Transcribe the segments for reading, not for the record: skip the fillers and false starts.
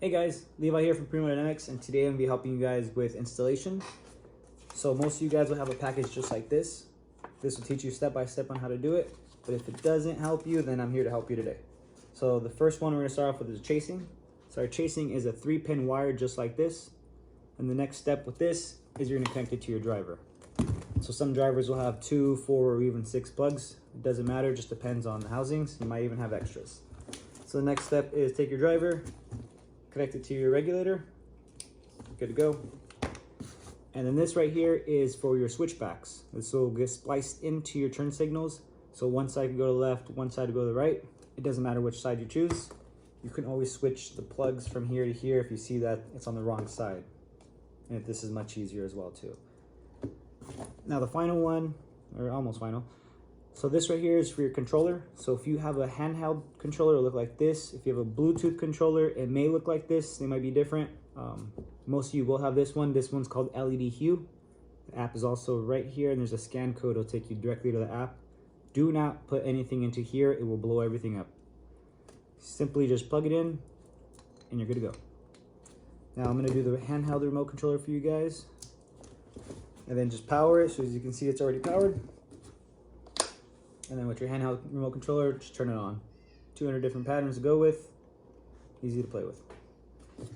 Hey guys, Levi here from Primo Dynamics, and today I'm going to be helping you guys with installation. So most of you guys will have a package just like this. This will teach you step by step on how to do it, but if it doesn't help you, then I'm here to help you today. So the first one we're going to start off with is chasing. So our chasing is a 3-pin wire just like this, and the next step with this is you're going to connect it to your driver. So some drivers will have 2, 4, or even 6 plugs. It doesn't matter, just depends on the housings. You might even have extras. So the next step is take your driver, connect it to your regulator, good to go. And then this right here is for your switchbacks. This will get spliced into your turn signals. So one side can go to the left, one side to go to the right. It doesn't matter which side you choose. You can always switch the plugs from here to here if you see that it's on the wrong side. And this is much easier as well too. Now the final one, or almost final. So this right here is for your controller. So if you have a handheld controller, it'll look like this. If you have a Bluetooth controller, it may look like this. They might be different. Most of you will have this one. This one's called LED Hue. The app is also right here, and there's a scan code. It'll take you directly to the app. Do not put anything into here. It will blow everything up. Simply just plug it in, and you're good to go. Now I'm gonna do the handheld remote controller for you guys. And then just power it. So as you can see, it's already powered. And then with your handheld remote controller, just turn it on. 200 different patterns to go with. Easy to play with.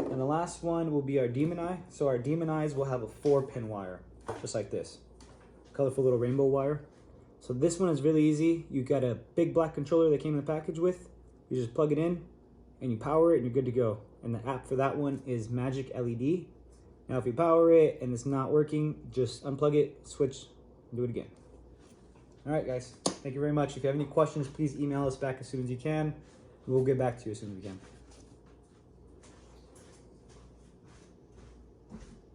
And the last one will be our demon eye. So our demon eyes will have a 4-pin wire, just like this. Colorful little rainbow wire. So this one is really easy. You got a big black controller that came in the package with. You just plug it in and you power it and you're good to go. And the app for that one is Magic LED. Now if you power it and it's not working, just unplug it, switch, and do it again. All right, guys. Thank you very much. If you have any questions, please email us back as soon as you can. We'll get back to you as soon as we can.